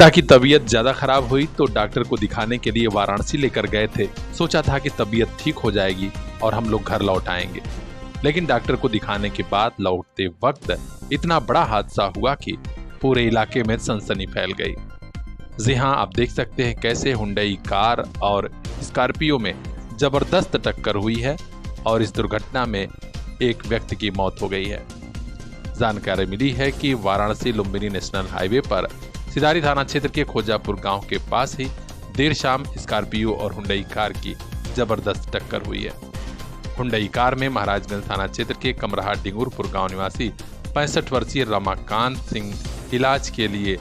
पिता की तबीयत ज्यादा खराब हुई तो डॉक्टर को दिखाने के लिए वाराणसी लेकर गए थे। सोचा था कि तबीयत ठीक हो जाएगी और हम लोग घर लौट आएंगे, लेकिन डॉक्टर को दिखाने के बाद लौटते वक्त इतना बड़ा हादसा हुआ कि पूरे इलाके में सनसनी फैल गई। जी हाँ, आप देख सकते हैं कैसे हुंडई कार और स्कॉर्पियो में जबरदस्त टक्कर हुई है और इस दुर्घटना में एक व्यक्ति की मौत हो गई है। जानकारी मिली है कि वाराणसी लुम्बिनी नेशनल हाईवे पर सिधारी थाना क्षेत्र के खोजापुर गांव के पास ही देर शाम स्कॉर्पियो और हुंडई कार की जबरदस्त टक्कर हुई है। हुंडई कार में महाराजगंज थाना क्षेत्र के कमराहा डिंगुरपुर गांव निवासी 65 वर्षीय रमाकांत सिंह इलाज के लिए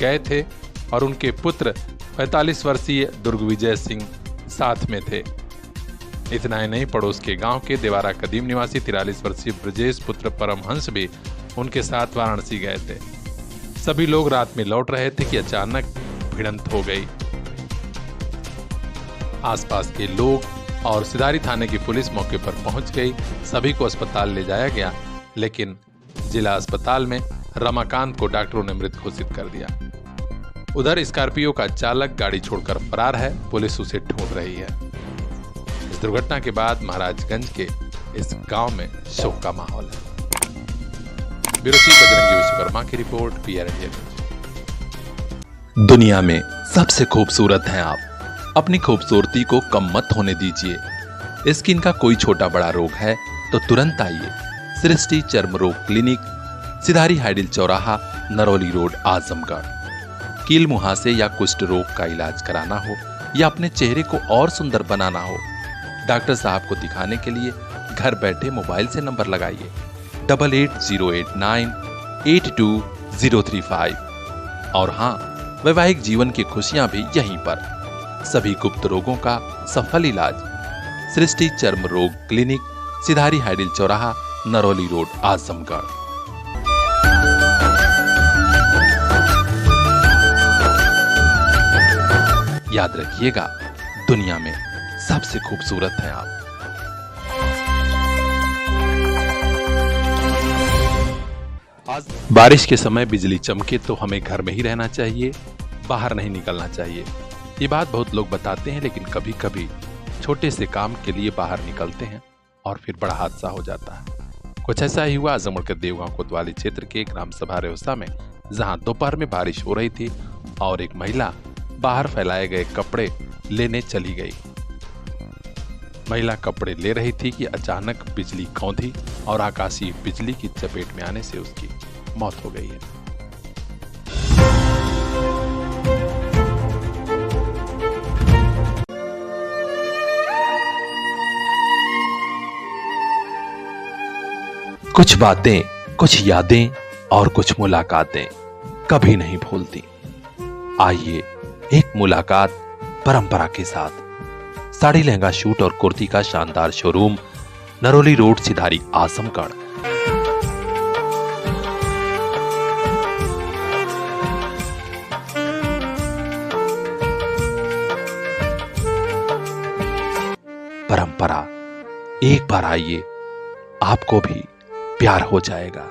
गए थे और उनके पुत्र 45 वर्षीय दुर्गविजय सिंह साथ में थे। इतना ही नहीं, पड़ोस के गांव के देवारा कदीम निवासी 43 वर्षीय ब्रजेश पुत्र परमहंस भी उनके साथ वाराणसी गए थे। सभी लोग रात में लौट रहे थे कि अचानक भिड़ंत हो गई। आसपास के लोग और सिधारी थाने की पुलिस मौके पर पहुंच गई। सभी को अस्पताल ले जाया गया, लेकिन जिला अस्पताल में रमाकांत को डॉक्टरों ने मृत घोषित कर दिया। उधर स्कॉर्पियो का चालक गाड़ी छोड़कर फरार है, पुलिस उसे ढूंढ रही है। इस दुर्घटना के बाद महाराजगंज के इस गांव में शोक का माहौल है। ब्यूरो चीफ बजरंगी विश्वकर्मा की रिपोर्ट, PR इंडिया न्यूज। दुनिया में सबसे खूबसूरत हैं आप, अपनी खूबसूरती को कम मत होने दीजिए। स्किन का कोई छोटा बड़ा रोग है तो तुरंत आइए सृष्टि चर्म रोग क्लिनिक, सिधारी हाइडिल चौराहा, नरौली रोड, आजमगढ़। कील मुहासे या कुष्ठ रोग का इलाज कराना हो या अपने चेहरे को और सुंदर बनाना हो, डॉक्टर साहब को दिखाने के लिए घर बैठे मोबाइल से नंबर लगाइए 8808982035। और हाँ, वैवाहिक जीवन की खुशियां भी यहीं पर। सभी गुप्त रोगों का सफल इलाज सृष्टि चर्म रोग क्लिनिक, सिधारी हाइडिल चौराहा, नरौली रोड, आजमगढ़। याद रखिएगा, दुनिया में सबसे खूबसूरत हैं आप। आज बारिश के समय बिजली चमके तो हमें घर में ही रहना चाहिए, बाहर नहीं निकलना चाहिए। ये बात बहुत लोग बताते हैं, लेकिन कभी कभी छोटे से काम के लिए बाहर निकलते हैं और फिर बड़ा हादसा हो जाता है। कुछ ऐसा ही हुआ आजमगढ़ के देवगांव कोतवाली क्षेत्र के ग्राम सभा रेवसा में, जहां दोपहर में बारिश हो रही थी और एक महिला बाहर फैलाए गए कपड़े लेने चली गई। महिला कपड़े ले रही थी कि अचानक बिजली कौंधी और आकाशीय बिजली की चपेट में आने से उसकी मौत हो गई है। कुछ बातें, कुछ यादें और कुछ मुलाकातें कभी नहीं भूलती। आइए एक मुलाकात परंपरा के साथ। साड़ी, लहंगा, सूट और कुर्ती का शानदार शोरूम, नरौली रोड, सिधारी, आजमगढ़। परंपरा, एक बार आइए, आपको भी प्यार हो जाएगा।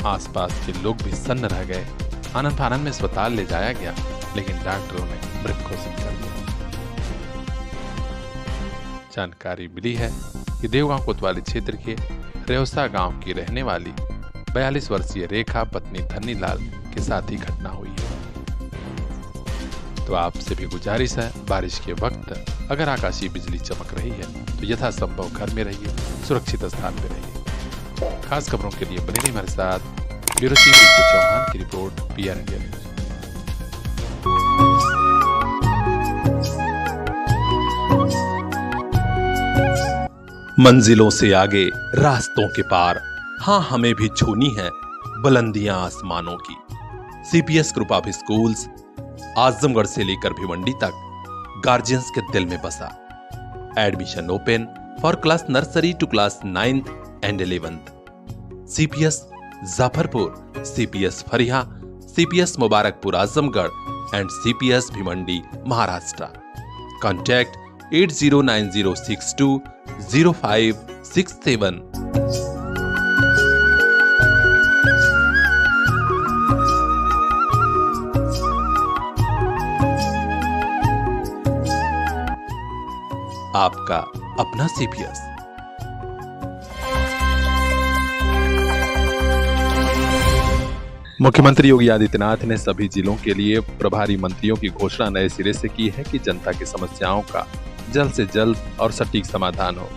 आसपास के लोग भी सन्न रह गए। आनंद फानंद में अस्पताल ले जाया गया, लेकिन डॉक्टरों ने मृत घोषित कर दिया। जानकारी मिली है कि देवगांव कोतवाली क्षेत्र के रेवसा गांव की रहने वाली 42 वर्षीय रेखा पत्नी धन्नीलाल के साथ ही घटना हुई है। तो आपसे भी गुजारिश है, बारिश के वक्त अगर आकाशीय बिजली चमक रही है तो यथासंभव घर में रहिए, सुरक्षित स्थान पर रहिए। खास खबरों के लिए बने रहिए हमारे साथ। ब्यूरो चीफ चौहान की रिपोर्ट, PR इंडिया न्यूज। मंजिलों से आगे, रास्तों के पार, हाँ हमें भी छूनी है बुलंदियां आसमानों की। CPS group of schools Azamgarh से लेकर भिवंडी तक गार्जियंस के दिल में बसा। Admission open for class nursery to class 9th and 11th। CPS Jafarpur, CPS Fariya, CPS Mubarakpur Azamgarh and CPS Bhiwandi Maharashtra. Contact 8090620567। आपका अपना सीपीएस। मुख्यमंत्री योगी आदित्यनाथ ने सभी जिलों के लिए प्रभारी मंत्रियों की घोषणा नए सिरे से की है कि जनता की समस्याओं का जल्द से जल्द और सटीक समाधान हो,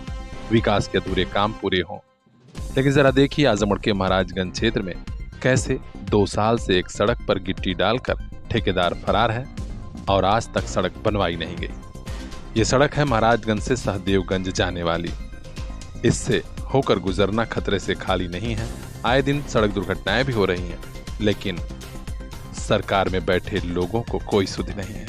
विकास के अधूरे काम पूरे हों। लेकिन जरा देखिए आजमगढ़ के महाराजगंज क्षेत्र में कैसे 2 साल से एक सड़क पर गिट्टी डालकर ठेकेदार फरार है और आज तक सड़क बनवाई नहीं गई। ये सड़क है महाराजगंज से सहदेवगंज जाने वाली। इससे होकर गुजरना खतरे से खाली नहीं है। आए दिन सड़क दुर्घटनाएं भी हो रही हैं, लेकिन सरकार में बैठे लोगों को कोई सुध नहीं है।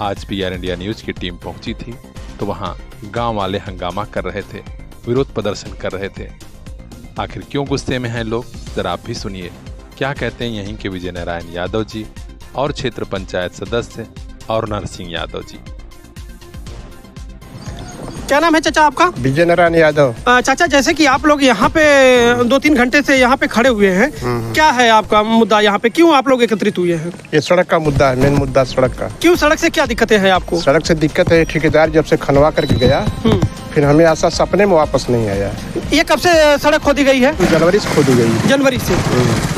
आज PR इंडिया न्यूज की टीम पहुंची थी तो वहां गांव वाले हंगामा कर रहे थे, विरोध प्रदर्शन कर रहे थे। आखिर क्यों गुस्से में हैं लोग, जरा आप भी सुनिए क्या कहते हैं यहीं के विजय नारायण यादव जी और क्षेत्र पंचायत सदस्य और नरसिंह यादव जी। क्या नाम है चाचा आपका? विजय नारायण यादव। चाचा, जैसे कि आप लोग यहाँ पे 2-3 घंटे से यहाँ पे खड़े हुए हैं, क्या है आपका मुद्दा यहाँ पे? क्यों आप लोग एकत्रित हुए हैं? ये सड़क का मुद्दा है, मेन मुद्दा सड़क का। क्यों, सड़क से क्या दिक्कतें हैं आपको? सड़क से दिक्कत है, ठेकेदार जब से खनवा करके गया फिर हमें ऐसा सपने में वापस नहीं आया। ये कब से सड़क खोदी गई है? जनवरी से खोदी गई है। जनवरी से?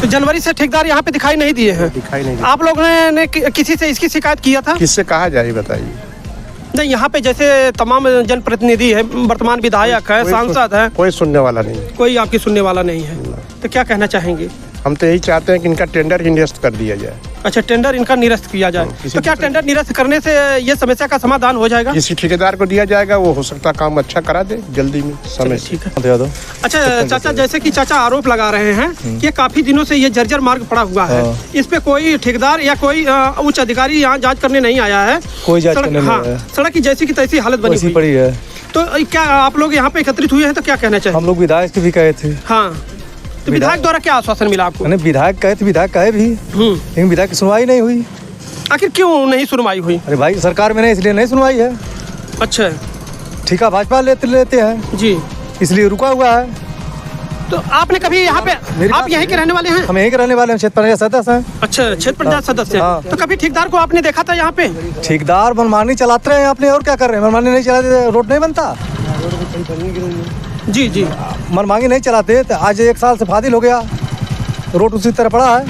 तो जनवरी से ठेकेदार यहाँ पे दिखाई नहीं दिए हैं? दिखाई नहीं। आप लोगों ने किसी से इसकी शिकायत किया था? किससे कहा जाए बताइए। नहीं, यहाँ पे जैसे तमाम जनप्रतिनिधि है, वर्तमान विधायक है, सांसद है, कोई सुनने वाला नहीं। कोई आपकी सुनने वाला नहीं है। तो क्या कहना चाहेंगे? हम तो यही चाहते हैं कि इनका टेंडर ही निरस्त कर दिया जाए। अच्छा, टेंडर इनका निरस्त किया जाए। तो क्या टेंडर निरस्त करने से ये समस्या का समाधान हो जाएगा? किसी ठेकेदार को दिया जाएगा, वो हो सकता काम अच्छा करा दे जल्दी में, समय से। ठीक है। अच्छा चाचा, जैसे कि चाचा आरोप लगा रहे हैं कि ये काफी दिनों से ये जर्जर मार्ग पड़ा हुआ है, इस पे कोई ठेकेदार या कोई उच्च अधिकारी यहाँ जाँच करने नहीं आया है। कोई जाँच करने नहीं आया। सड़क की जैसी की तैसी हालत बनी पड़ी है। तो क्या आप लोग यहाँ पे एकत्रित हुए हैं, तो क्या कहना चाहिए? हम लोग विधायक से भी कहे थे। हाँ, तो विधायक द्वारा क्या आश्वासन मिला आपको? विधायक कहे थे, विधायक कहे भी, लेकिन विधायक की सुनवाई नहीं हुई। आखिर क्यों नहीं सुनवाई हुई? अरे भाई, सरकार में नहीं, इसलिए नहीं सुनवाई है। अच्छा, ठेका भाजपा लेते हैं जी, इसलिए रुका हुआ है। तो आपने कभी यहाँ पे, आप यहीं के रहने वाले हैं? हम यहीं के रहने वाले हैं, क्षेत्र पंचायत सदस्य हैं। अच्छा, क्षेत्र पंचायत सदस्य। तो कभी ठेकेदार को आपने देखा था यहाँ पे? ठेकेदार मनमानी चलाते रहे अपने, और क्या कर रहे हैं? मनमानी नहीं चलाते रोड नहीं बनता। जी जी, मनमानी नहीं चलाते तो आज 1 साल से फादिल हो गया, रोड उसी तरह पड़ा है,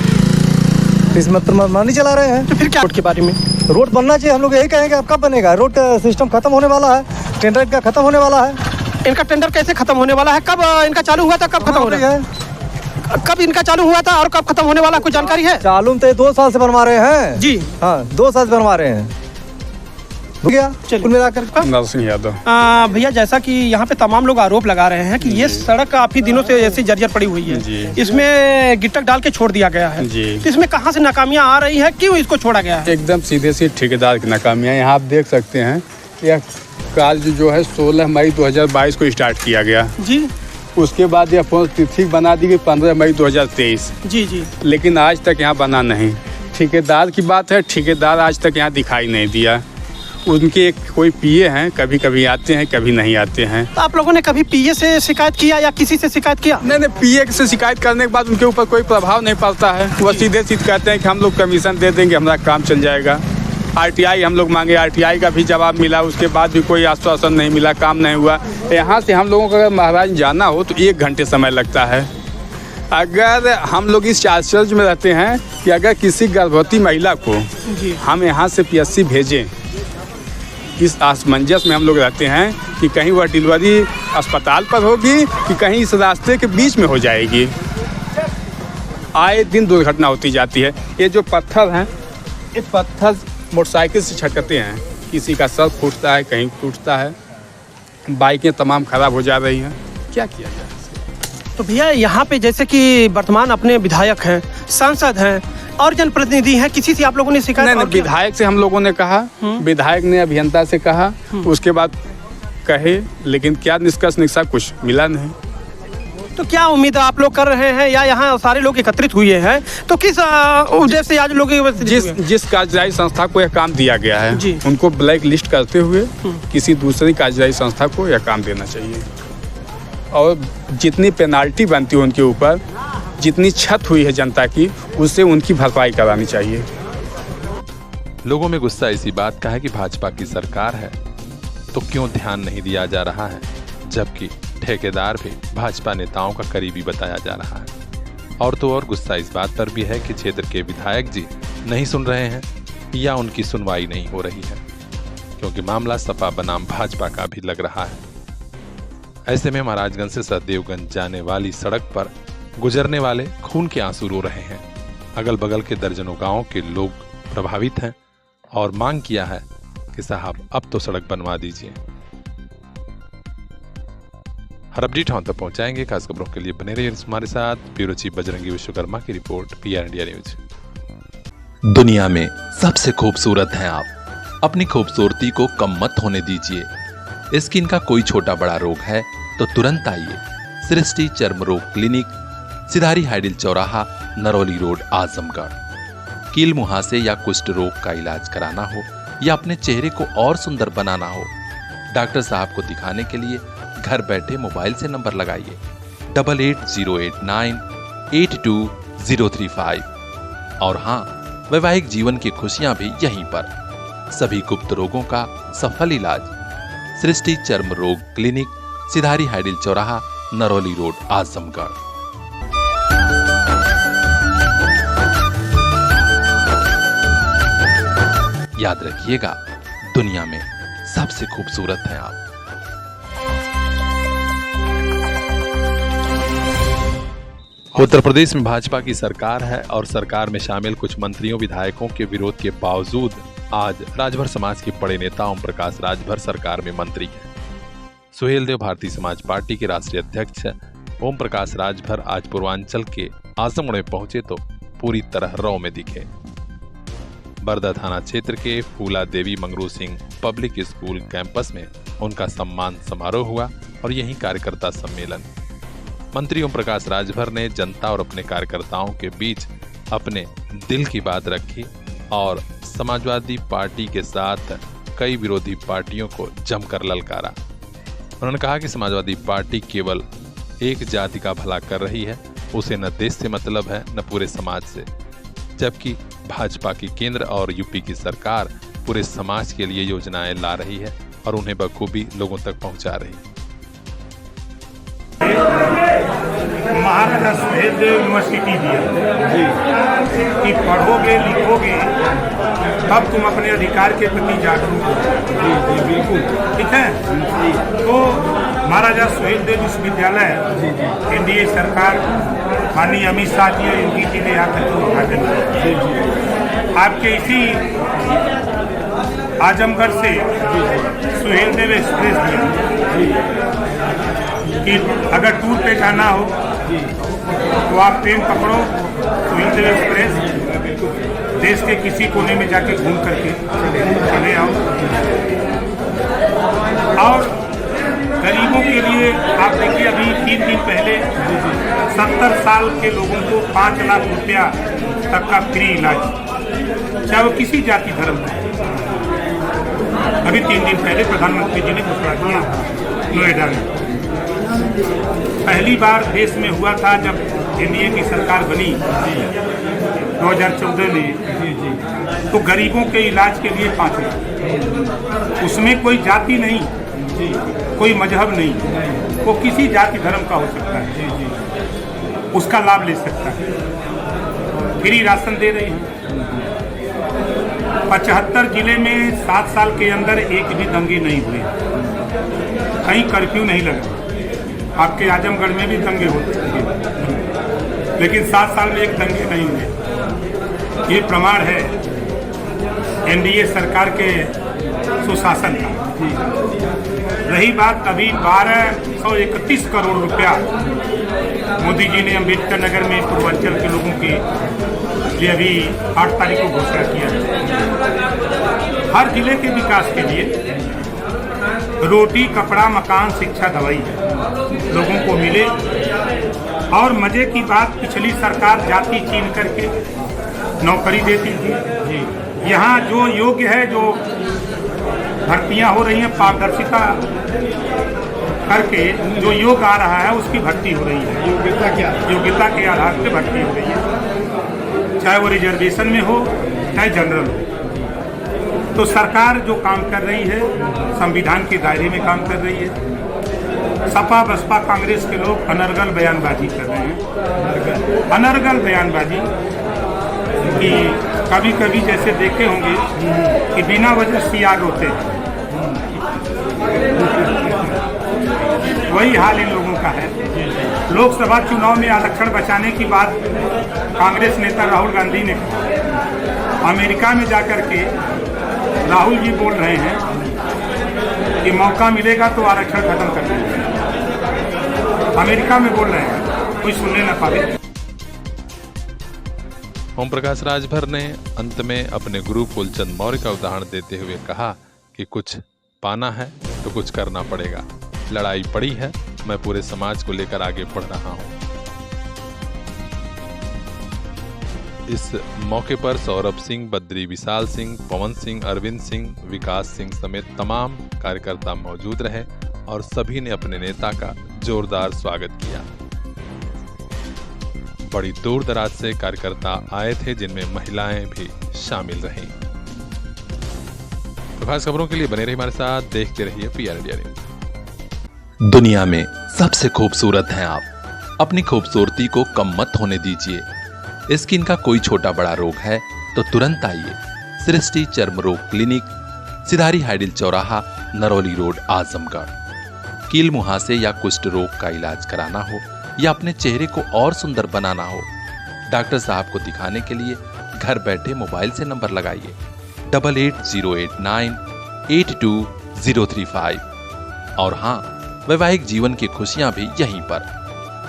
इसमें मनमानी चला रहे हैं। तो फिर क्या रोड के बारे में? रोड बनना चाहिए, हम लोग यही कहेंगे। अब कब बनेगा? रोड का सिस्टम खत्म होने वाला है, टेंडर का खत्म होने वाला है। इनका टेंडर कैसे खत्म होने वाला है? कब इनका चालू हुआ था, कब खत्म हो रहा है? कब इनका चालू हुआ था और कब खत्म होने वाला, कुछ जानकारी है? चालू तो 2 साल से बनवा रहे हैं जी। हाँ, 2 साल से बनवा रहे हैं। नरसिंह यादव। भैया, जैसा कि यहाँ पे तमाम लोग आरोप लगा रहे हैं कि ये सड़क काफी दिनों से ऐसी जर्जर पड़ी हुई है, इसमें गिट्टक डाल के छोड़ दिया गया है जी। तो इसमें कहाँ से नाकामियां आ रही है, क्यों इसको छोड़ा गया है? एकदम सीधे सीधे ठेकेदार की नाकामियां। यहाँ आप देख सकते हैं, यह कार्य जो है 16 मई 2022 को स्टार्ट किया गया जी। उसके बाद यह तिथि बना दी गई 15 मई 2023 जी जी, लेकिन आज तक यहाँ बना नहीं। ठेकेदार की बात है, ठेकेदार आज तक यहाँ दिखाई नहीं दिया। उनके एक कोई पीए हैं, कभी कभी आते हैं, कभी नहीं आते हैं। तो आप लोगों ने कभी पीए से शिकायत किया या किसी से शिकायत किया? नहीं, पीए से शिकायत करने के बाद उनके ऊपर कोई प्रभाव नहीं पड़ता है। वो सीधे सीधे कहते हैं कि हम लोग कमीशन दे देंगे, हमारा काम चल जाएगा। RTI हम लोग मांगे, RTI का भी जवाब मिला, उसके बाद भी कोई आश्वासन नहीं मिला, काम नहीं हुआ। यहाँ से हम लोगों को अगर महाराज जाना हो तो 1 घंटे समय लगता है। अगर हम लोग इस चार्ज में रहते हैं कि अगर किसी गर्भवती महिला को हम यहाँ से PSC भेजें, इस असमंजस में हम लोग रहते हैं कि कहीं वह डिलीवरी अस्पताल पर होगी कि कहीं इस रास्ते के बीच में हो जाएगी। आए दिन दुर्घटना होती जाती है। ये जो पत्थर हैं, ये पत्थर मोटरसाइकिल से छटकते हैं, किसी का सर फूटता है, कहीं टूटता है, बाइकें तमाम खराब हो जा रही हैं। क्या किया जाए? तो भैया, यहाँ पे जैसे कि वर्तमान अपने विधायक हैं, सांसद हैं और जनप्रतिनिधि हैं, किसी से आप लोगों ने शिकायत? नहीं, विधायक से हम लोगों ने कहा, विधायक ने अभियंता से कहा, उसके बाद कहे, लेकिन क्या निष्कर्ष कुछ मिला नहीं। तो क्या उम्मीद आप लोग कर रहे हैं, या यहाँ सारे लोग एकत्रित हुए हैं तो किस उद्देश्य से आज लोग जिस कार्यदायी संस्था को यह काम दिया गया है उनको ब्लैक लिस्ट करते हुए किसी दूसरी कार्यदायी संस्था को यह काम देना चाहिए, और जितनी पेनाल्टी बनती है उनके ऊपर, जितनी क्षत हुई है जनता की, उससे उनकी भरपाई करानी चाहिए। लोगों में गुस्सा इसी बात का है कि भाजपा की सरकार है, तो क्यों ध्यान नहीं दिया जा रहा है, जबकि ठेकेदार भी भाजपा नेताओं का करीबी बताया जा रहा है। और तो और गुस्सा इस बात पर भी है कि क्षेत्र के विधायक जी नहीं सुन रहे हैं या उनकी सुनवाई नहीं हो रही है, क्योंकि मामला सपा बनाम भाजपा का भी लग रहा है। ऐसे में महाराजगंज से सहदेवगंज जाने वाली सड़क पर गुजरने वाले खून के आंसू रो रहे हैं। अगल बगल के दर्जनों गांवों के लोग प्रभावित हैं और मांग किया है कि साहब अब तो सड़क बनवा दीजिए। हर अपडेट हम तक पहुंचाएंगे। खास खबरों के लिए बने रहिए हमारे साथ। ब्यूरो चीफ बजरंगी विश्वकर्मा की रिपोर्ट, PR इंडिया न्यूज। दुनिया में सबसे खूबसूरत हैं आप, अपनी खूबसूरती को कम मत होने दीजिए। स्किन का कोई छोटा बड़ा रोग है तो तुरंत आइए सृष्टि चर्म रोग क्लिनिक, सिधारी हाइडिल चौराहा, नरौली रोड, आजमगढ़। कील मुहासे या कुष्ठ रोग का इलाज कराना हो या अपने चेहरे को और सुंदर बनाना हो, डॉक्टर साहब को दिखाने के लिए घर बैठे मोबाइल से नंबर लगाइए 8808982035। और हाँ, वैवाहिक जीवन की खुशियां भी यहीं पर। सभी गुप्त रोगों का सफल इलाज सृष्टि चर्म रोग क्लिनिक, सिधारी हाइडिल चौराहा, नरौली रोड, आजमगढ़। याद रखिएगा, दुनिया में सबसे खूबसूरत हैं आप। उत्तर प्रदेश में भाजपा की सरकार है और सरकार में शामिल कुछ मंत्रियों विधायकों के विरोध के बावजूद आज राजभर समाज के बड़े नेता ओम प्रकाश राजभर सरकार में मंत्री हैं। सुहेलदेव भारतीय समाज पार्टी के राष्ट्रीय अध्यक्ष ओम प्रकाश राजभर आज पूर्वांचल के आजमगढ़ में पहुंचे तो पूरी तरह रौ में दिखे। बरदा थाना क्षेत्र के Phula Devi Mangru Singh public school campus में उनका सम्मान समारोह हुआ और यहीं कार्यकर्ता सम्मेलन। मंत्री ओम प्रकाश राजभर ने जनता और अपने कार्यकर्ताओं के बीच अपने दिल की बात रखी और समाजवादी पार्टी के साथ कई विरोधी पार्टियों को जमकर ललकारा। उन्होंने कहा कि समाजवादी पार्टी केवल एक जाति का भला कर रही है, उसे न देश से मतलब है न पूरे समाज से, जबकि भाजपा की केंद्र और यूपी की सरकार पूरे समाज के लिए योजनाएं ला रही है और उन्हें बखूबी लोगों तक पहुंचा रही है। महाराजा सुहेलदेव यूनिवर्सिटी दिया कि पढ़ोगे लिखोगे तब तुम अपने अधिकार के प्रति जागरूक हो। बिल्कुल ठीक है। तो महाराजा सुहेलदेव विश्वविद्यालय NDA सरकार माननीय अमित शाह जी और योगी जी ने आकर के उद्घाटन किया। आपके इसी आजमगढ़ से सुहेलदेव एक्सप्रेस दिया कि अगर टूर पे जाना हो तो आप ट्रेन पकड़ो, सुहेलदेव एक्सप्रेस, देश के किसी कोने में जाके घूम करके चले आओ। और गरीबों के लिए आप देखिए, अभी 3 दिन पहले 70 साल के लोगों को 5 लाख रुपया तक का फ्री इलाज, चाहे वो किसी जाति धर्म का। अभी 3 दिन पहले प्रधानमंत्री जी ने घोषणा किया नोएडा में। पहली बार देश में हुआ था जब NDA की सरकार बनी 2014 में, तो गरीबों के इलाज के लिए 5 लाख, उसमें कोई जाति नहीं, कोई मजहब नहीं, वो किसी जाति धर्म का हो सकता है, उसका लाभ ले सकता है। फ्री राशन दे रही है। 75 जिले में 7 साल के अंदर एक भी दंगे नहीं हुए, कहीं कर्फ्यू नहीं लगा। आपके आजमगढ़ में भी दंगे होते हैं, लेकिन 7 साल में एक दंगे नहीं हुए। ये प्रमाण है NDA सरकार के सुशासन का। रही बात, अभी 1231 करोड़ रुपया मोदी जी ने अम्बेडकर नगर में पूर्वांचल के लोगों के लिए अभी 8 तारीख को घोषणा किया। हर जिले के विकास के लिए रोटी, कपड़ा, मकान, शिक्षा, दवाई लोगों को मिले। और मजे की बात, पिछली सरकार जाति चीन करके नौकरी देती थी। यहाँ जो योग्य है, जो भर्तियां हो रही हैं, पारदर्शिता करके जो योग्य आ रहा है उसकी भर्ती हो रही है। योग्यता के आधार पर भर्ती हो रही है, चाहे वो रिजर्वेशन में हो चाहे जनरल हो। तो तो सरकार जो काम कर रही है संविधान के दायरे में काम कर रही है। सपा बसपा कांग्रेस के लोग अनर्गल बयानबाजी कर रहे हैं, अनर्गल बयानबाजी कि कभी कभी जैसे देखे होंगे कि बिना वजह सियार होते हैं, वही हाल इन लोगों का है। लोकसभा चुनाव में आरक्षण बचाने की बात कांग्रेस नेता राहुल गांधी ने कहा। अमेरिका में जाकर के राहुल जी बोल रहे हैं कि मौका मिलेगा तो आरक्षण खत्म कर देंगे। अमेरिका में बोल रहे हैं, कोई सुनने न पावे। ओम प्रकाश राजभर ने अंत में अपने गुरु फूलचंद मौर्य का उदाहरण देते हुए कहा कि कुछ पाना है तो कुछ करना पड़ेगा। लड़ाई पड़ी है, मैं पूरे समाज को लेकर आगे बढ़ रहा हूं। इस मौके पर सौरभ सिंह, बद्री विशाल सिंह, पवन सिंह, अरविंद सिंह, विकास सिंह समेत तमाम कार्यकर्ता मौजूद रहे और सभी ने अपने नेता का जोरदार स्वागत किया। बड़ी दूर दराज से कार्यकर्ता आए थे, जिनमें महिलाएं भी शामिल रहीं। तो खास खबरों के लिए बने रहिए हमारे साथ, देखते रहिए PR इंडिया न्यूज़। दुनिया में सबसे खूबसूरत हैं आप, अपनी खूबसूरती को कम मत होने दीजिए। स्किन का कोई छोटा बड़ा रोग है तो तुरंत आइए सृष्टि चर्म रोग क्लिनिक, सिधारी हाइडिल चौराहा, नरौली रोड, आजमगढ़। कील मुहासे या कुष्ठ रोग का इलाज कराना हो या अपने चेहरे को और सुंदर बनाना हो, डॉक्टर साहब को दिखाने के लिए घर बैठे मोबाइल से नंबर लगाइए 8808982035। और हाँ, वैवाहिक जीवन की खुशियां भी यहीं पर।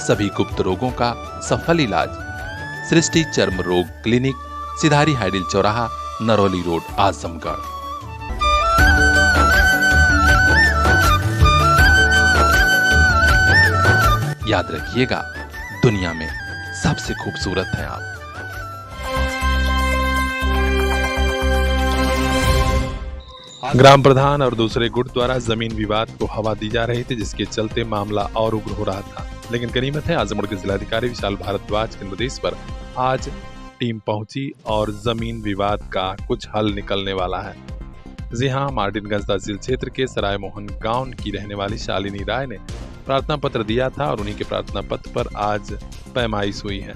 सभी गुप्त रोगों का सफल इलाज सृष्टि चर्म रोग क्लिनिक, सिधारी हाइडिल चौराहा, नरौली रोड, आजमगढ़। याद रखिएगा, दुनिया में सबसे खूबसूरत हैं आप। ग्राम प्रधान और दूसरे गुट द्वारा जमीन विवाद को हवा दी जा रही थी, जिसके चलते मामला और उग्र हो रहा था। लेकिन गनीमत है, आजमगढ़ के जिलाधिकारी विशाल भारद्वाज के निर्देश पर आज टीम पहुंची और जमीन विवाद का कुछ हल निकलने वाला है। जी हां, मार्टिनगंज तहसील क्षेत्र के सराय मोहन गांव की रहने वाली शालिनी राय ने प्रार्थना पत्र दिया था और उन्हीं के प्रार्थना पत्र पर आज पैमाइश हुई है।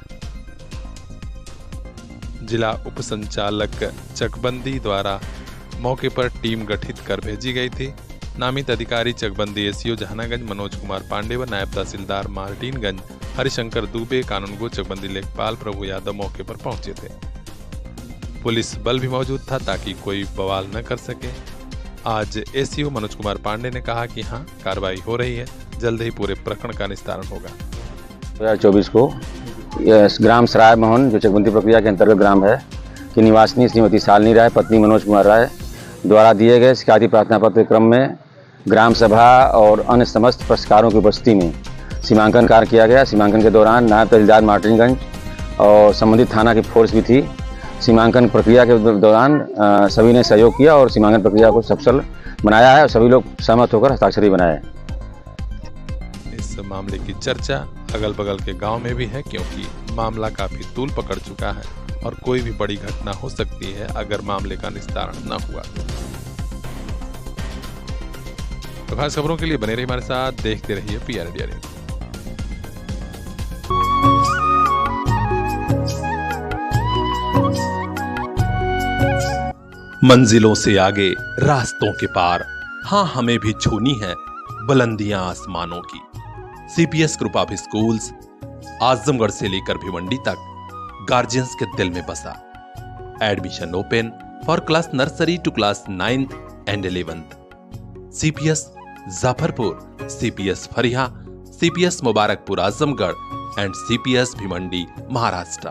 जिला उप संचालक चकबंदी द्वारा मौके पर टीम गठित कर भेजी गई थी। नामित अधिकारी चकबंदी SCO जहानागंज मनोज कुमार पांडे व नायब तहसीलदार मार्टिनगंज हरिशंकर दुबे, कानूनगो चकबंदी लेखपाल प्रभु यादव मौके पर पहुंचे थे। पुलिस बल भी मौजूद था ताकि कोई बवाल न कर सके। आज SCO मनोज कुमार पांडे ने कहा कि हाँ, कार्रवाई हो रही है, जल्द ही पूरे प्रकरण का निस्तारण होगा। 2024 को ग्राम सराय मोहन, जो चकबंदी प्रक्रिया के अंतर्गत ग्राम है, की निवासिनी श्रीमती शालिनी राय पत्नी मनोज कुमार राय द्वारा दिए गए शिकायती प्रार्थना पत्र के क्रम में ग्राम सभा और अन्य समस्त पक्षकारों की उपस्थिति में सीमांकन कार्य किया गया। सीमांकन के दौरान नायब तहसीलदार मार्टिनगंज और संबंधित थाना की फोर्स भी थी। सीमांकन प्रक्रिया के दौरान सभी ने सहयोग किया और सीमांकन प्रक्रिया को सफल बनाया है और सभी लोग सहमत होकर हस्ताक्षर बनाए। इस मामले की चर्चा अगल बगल के गांव में भी है, क्योंकि मामला काफी तूल पकड़ चुका है और कोई भी बड़ी घटना हो सकती है अगर मामले का निस्तारण न हुआ। तो खास खबरों के लिए बने रहिए हमारे साथ, देखते रहिए PR इंडिया न्यूज़। मंजिलों से आगे, रास्तों के पार, हाँ हमें भी छूनी है बुलंदियां आसमानों की। CPS group of schools Azamgarh से लेकर भिवंडी तक गार्जियंस के दिल में बसा। Admission open for class nursery to class 9th and 11th। CPS Jafarpur, CPS Fariya, CPS Mubarakpur Azamgarh and CPS Bhiwandi Maharashtra.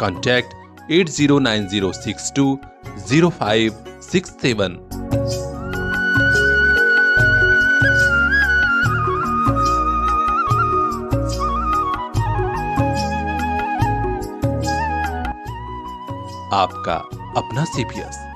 Contact 8090620567। आपका अपना CPS।